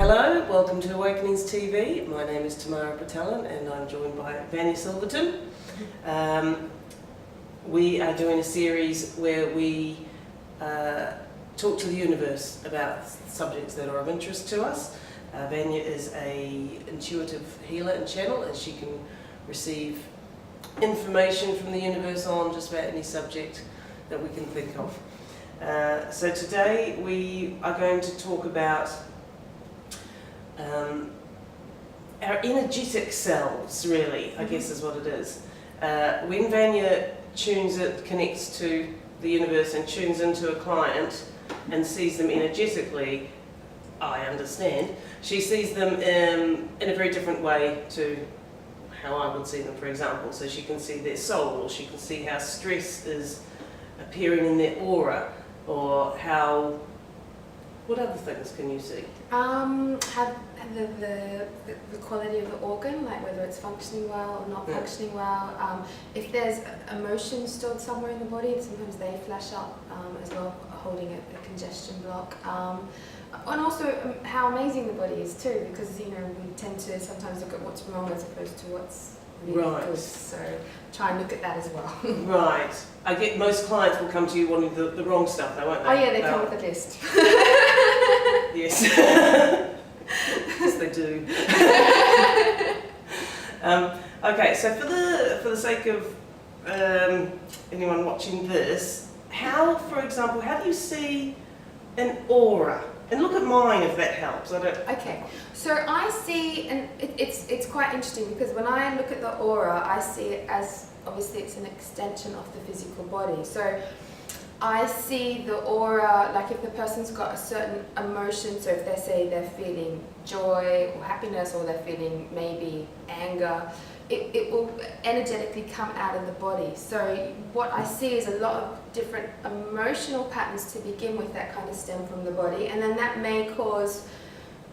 Hello, welcome to Awakenings TV. My name is Tamara Pitelen and I'm joined by Vanya Silverten. We are doing a series where we talk to the universe about subjects that are of interest to us. Vanya is an intuitive healer and channel, and she can receive information from the universe on just about any subject that we can think of. So today we are going to talk about our energetic selves, really, I guess is what it is. When Vanya connects to the universe and tunes into a client and sees them energetically, I understand, she sees them in a very different way to how I would see them, for example. So she can see their soul, or she can see how stress is appearing in their aura, or how... What other things can you see? Have the quality of the organ, like whether it's functioning well or not functioning well. If there's emotions stored somewhere in the body, sometimes they flash up as well, holding a congestion block. And also how amazing the body is too, because we tend to sometimes look at what's wrong as opposed to what's really good. So try and look at that as well. Right. I get most clients will come to you wanting the wrong stuff, though, won't they? Oh yeah, they come with a list. Yes. Yes, they do. Okay, so for the sake of anyone watching this, for example, how do you see an aura? And look at mine if that helps. Okay, so I see, and it's quite interesting because when I look at the aura, I see it as, obviously it's an extension of the physical body. So I see the aura, like if the person's got a certain emotion, so if they say they're feeling joy or happiness, or they're feeling maybe anger, it will energetically come out of the body. So what I see is a lot of different emotional patterns to begin with that kind of stem from the body, and then that may cause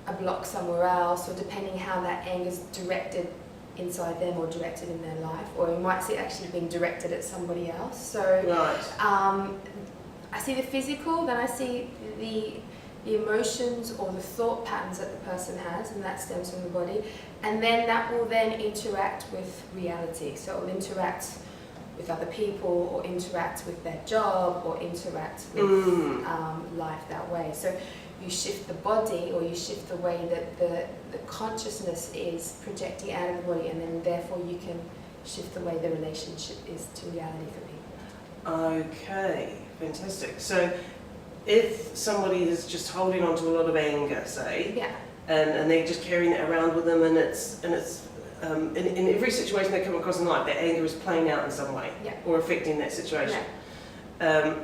a block somewhere else, or depending how that anger is directed inside them or directed in their life, or you might see it actually being directed at somebody else. So right. I see the physical, then I see the emotions or the thought patterns that the person has, and that stems from the body, and then that will then interact with reality. So it will interact with other people, or interact with their job, or interact with life that way. So you shift the body, or you shift the way that the consciousness is projecting out of the body, and then therefore you can shift the way the relationship is to reality for people. Okay, fantastic. So if somebody is just holding on to a lot of anger, say, yeah, and they're just carrying it around with them, and it's in every situation they come across in life, their anger is playing out in some way, yeah, or affecting that situation. Yeah.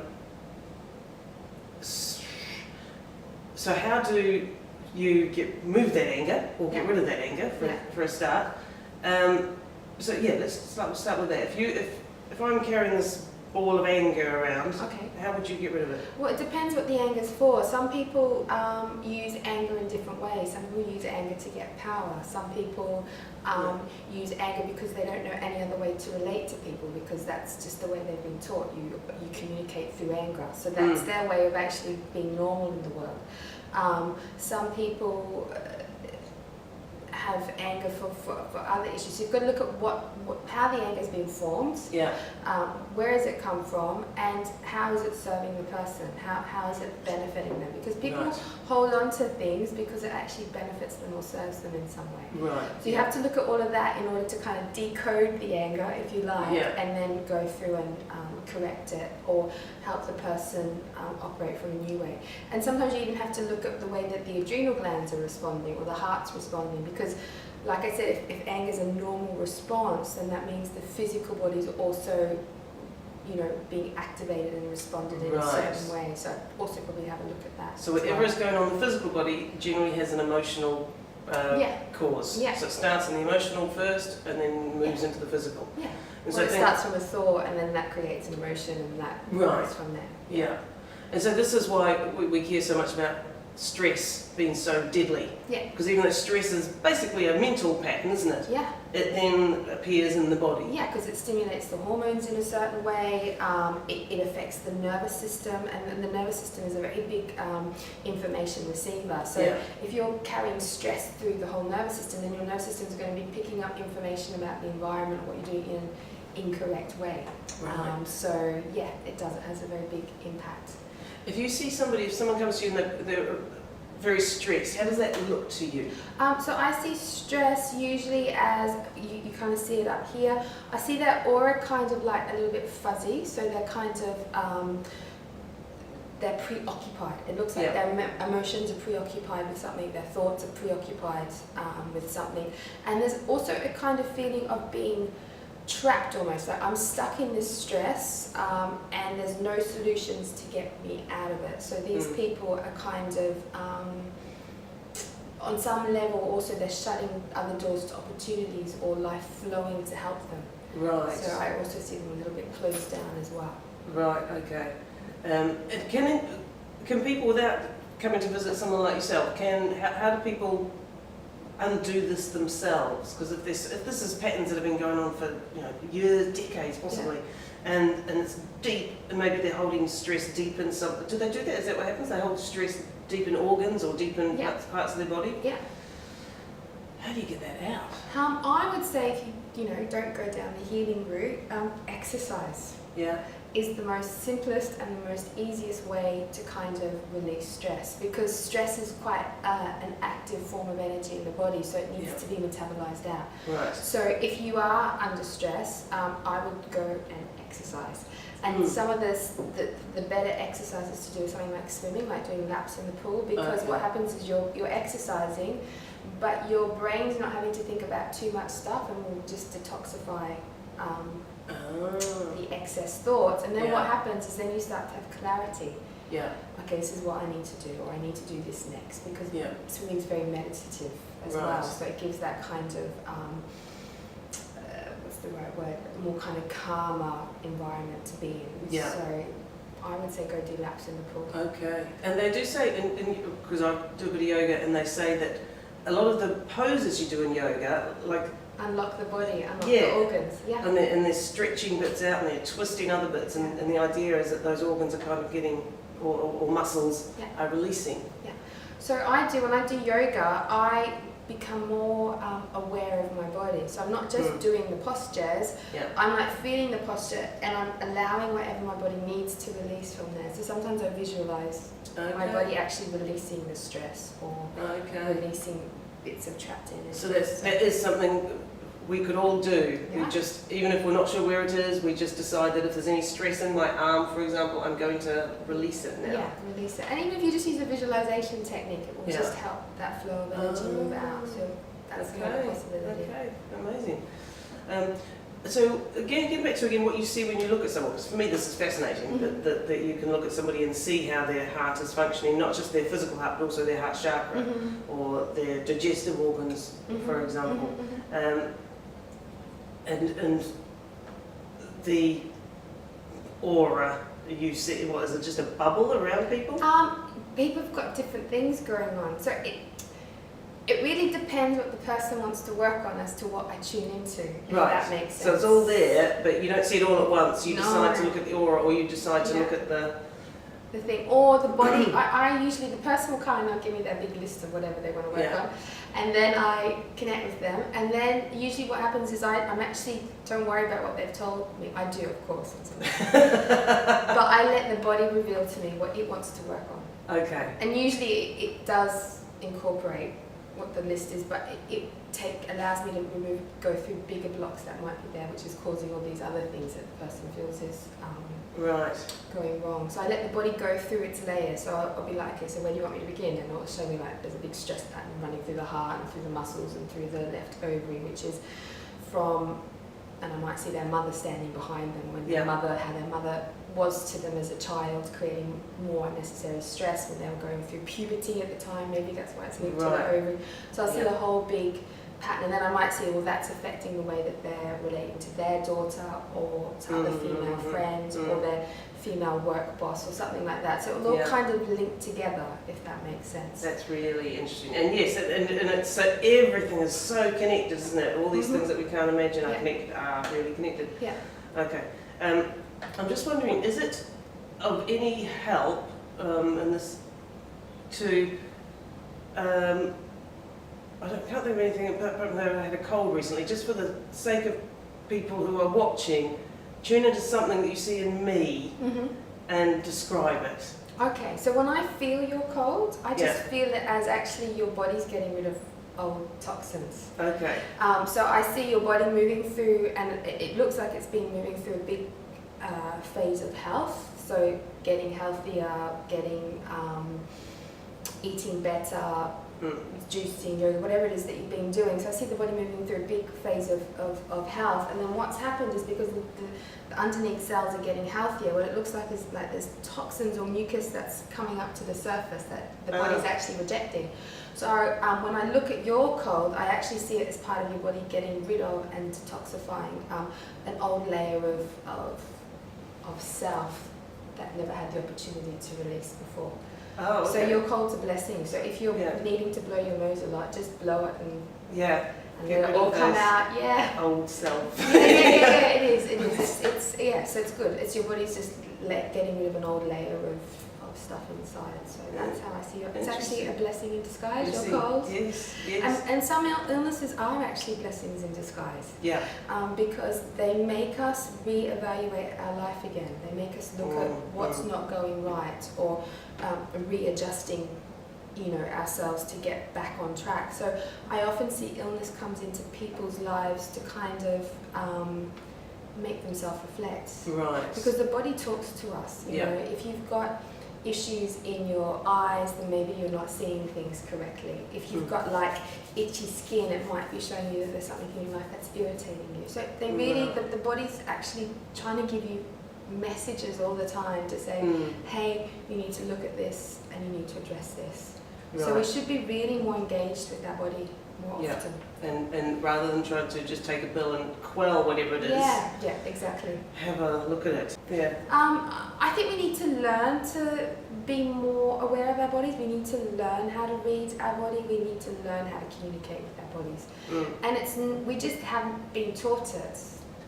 So how do you move that anger, or get rid of that anger for a start? So yeah, let's start with that. If I'm carrying this ball of anger around, okay, how would you get rid of it? Well, it depends what the anger is for. Some people use anger in different ways. Some people use anger to get power. Some people use anger because they don't know any other way to relate to people, because that's just the way they've been taught. You communicate through anger. So that's their way of actually being normal in the world. Some people have anger for other issues. So you've got to look at how the anger is being formed, where has it come from, and how is it serving the person, how is it benefiting them, because people hold on to things because it actually benefits them or serves them in some way. Right. So you have to look at all of that in order to kind of decode the anger, if you like, and then go through and correct it, or help the person operate from a new way. And sometimes you even have to look at the way that the adrenal glands are responding, or the heart's responding, because like I said, if anger is a normal response, then that means the physical body is also being activated and responded in a certain way. So I'd also probably have a look at that. So whatever is going on in the physical body generally has an emotional cause. Yeah. So it starts in the emotional first, and then moves into the physical. Yeah. And so it starts from a thought, and then that creates an emotion, and that goes from there. Yeah. And so this is why we care so much about stress being so deadly. Yeah. Because even though stress is basically a mental pattern, isn't it? Yeah. it then appears in the body. Yeah, because it stimulates the hormones in a certain way. It affects the nervous system, and the nervous system is a very big information receiver. So if you're carrying stress through the whole nervous system, then your nervous system is going to be picking up information about the environment, what you're doing in an incorrect way. Right. So yeah, it does. It has a very big impact. If you see somebody, if someone comes to you and they're very stressed, how does that look to you? So I see stress usually as, you kind of see it up here. I see their aura kind of like a little bit fuzzy, so they're kind of, they're preoccupied. It looks like their emotions are preoccupied with something, their thoughts are preoccupied with something. And there's also a kind of feeling of being trapped almost, like I'm stuck in this stress and there's no solutions to get me out of it. So these people are kind of, on some level also they're shutting other doors to opportunities or life flowing to help them. Right. So I also see them a little bit closed down as well. Right, okay. And can people, without coming to visit someone like yourself, how do people undo this themselves? Because if this is patterns that have been going on for years, decades possibly, and it's deep, and maybe they're holding stress deep in some. Do they do that? Is that what happens? They hold stress deep in organs or deep in parts of their body? Yeah. How do you get that out? I would say if you don't go down the healing route, exercise. Yeah. Is the most simplest and the most easiest way to kind of release stress, because stress is quite an active form of energy in the body, so it needs to be metabolized out. Right. So if you are under stress, I would go and exercise. And some of the better exercises to do is something like swimming, like doing laps in the pool, because what happens is you're exercising, but your brain's not having to think about too much stuff and will just detoxify the excess thoughts, and then what happens is then you start to have clarity. Yeah. Okay, this is what I need to do, or I need to do this next, because swimming is very meditative as well, so it gives that kind of what's the right word, more kind of calmer environment to be in. Yeah. So I would say go do laps in the pool. Okay. And they do say, because I do a bit of yoga, and they say that a lot of the poses you do in yoga, like unlock the body, unlock the organs. Yeah. And they're stretching bits out and they're twisting other bits, and the idea is that those organs are kind of getting, or muscles are releasing. Yeah. So when I do yoga, I become more aware of my body. So I'm not just doing the postures, I'm like feeling the posture and I'm allowing whatever my body needs to release from there. So sometimes I visualize my body actually releasing the stress or releasing bits of trapped energy. So that is something we could all do. Yeah. We just, even if we're not sure where it is, we just decide that if there's any stress in my arm, for example, I'm going to release it now. Yeah, release it. And even if you just use a visualization technique, it will just help that flow of energy move out. So that's another possibility. Okay, amazing. So getting back to what you see when you look at someone, because for me this is fascinating, that you can look at somebody and see how their heart is functioning, not just their physical heart, but also their heart chakra or their digestive organs, for example. And the aura, you see, what is it, just a bubble around people? People have got different things going on. So it really depends what the person wants to work on as to what I tune into, if that makes sense. So it's all there, but you don't see it all at once. You decide to look at the aura, or you decide to look at the thing, or the body. I usually, the person will kind of give me their big list of whatever they want to work on, and then I connect with them, and then usually what happens is I'm actually, don't worry about what they've told me. I do, of course, but I let the body reveal to me what it wants to work on. Okay. And usually it does incorporate what the list is, but it allows me to go through bigger blocks that might be there, which is causing all these other things that the person feels is going wrong. So I let the body go through its layers. So I'll be like, okay, so where do you want me to begin? And it'll show me like there's a big stress pattern running through the heart and through the muscles and through the left ovary, which is from, and I might see their mother standing behind them when how their mother was to them as a child, creating more unnecessary stress when they were going through puberty at the time. Maybe that's why it's linked to the ovary. So I'll see the whole big pattern, and then I might see, well, that's affecting the way that they're relating to their daughter or to other female friends, or they're female work boss or something like that. So it'll all kind of link together, if that makes sense. That's really interesting. And yes, and it's so everything is so connected, isn't it? All these things that we can't imagine are connected, are really connected. Yeah. Okay. I'm just wondering, is it of any help in this to can't think of anything apart from that I had a cold recently, just for the sake of people who are watching, tune into something that you see in me and describe it. Okay, so when I feel your cold, I just feel it as actually your body's getting rid of old toxins. Okay. So I see your body moving through, and it looks like it's been moving through a big phase of health. So getting healthier, getting eating better, juicing, yoga, whatever it is that you've been doing. So I see the body moving through a big phase of health, and then what's happened is because the underneath cells are getting healthier, what it looks like is like there's toxins or mucus that's coming up to the surface that the body's actually rejecting. So when I look at your cold, I actually see it as part of your body getting rid of and detoxifying an old layer of self that never had the opportunity to release before. Oh, okay. So your cold's a blessing. So if you're needing to blow your nose a lot, just blow it and let it all come out. Yeah. Old self. Yeah. It is. It's so it's good. It's your body's just getting rid of an old layer of stuff inside. So that's how I see it. It's actually a blessing in disguise. Your cold. Yes. And some illnesses are actually blessings in disguise. Yeah. Because they make us reevaluate our life again. They make us look at what's not going right, or readjusting, ourselves to get back on track. So I often see illness comes into people's lives to kind of make them self-reflect. Right. Because the body talks to us. You know, if you've got issues in your eyes, then maybe you're not seeing things correctly. If you've got like itchy skin, it might be showing you that there's something in your life that's irritating you. So they really, the body's actually trying to give you messages all the time to say, hey, you need to look at this and you need to address this. Right. So we should be really more engaged with our body more often. And rather than trying to just take a pill and quell whatever it is. Yeah, exactly. Have a look at it. Yeah. I think we need to learn to be more aware of our bodies. We need to learn how to read our body. We need to learn how to communicate with our bodies. And we just haven't been taught it.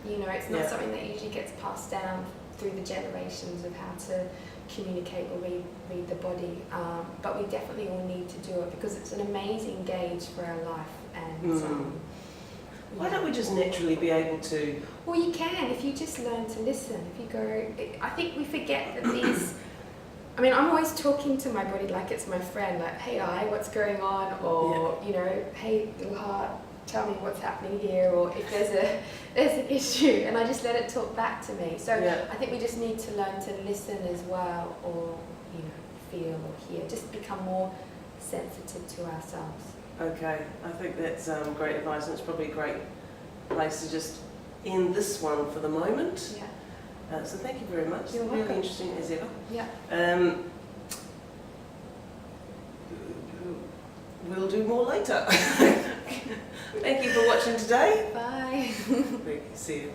It's not something that usually gets passed down through the generations of how to communicate or read the body, but we definitely all need to do it because it's an amazing gauge for our life. And why don't we just naturally be able to? Well, you can if you just learn to listen. If you go, I think we forget that these. I mean, I'm always talking to my body like it's my friend, like, hey, what's going on? Or hey, little heart, tell me what's happening here, or if there's an issue, and I just let it talk back to me. So I think we just need to learn to listen as well, or feel or hear, just become more sensitive to ourselves. Okay, I think that's great advice, and it's probably a great place to just end this one for the moment. Yeah. So thank you very much. You're welcome. Really interesting as ever. Yeah. We'll do more later. Thank you for watching today. Bye. See you.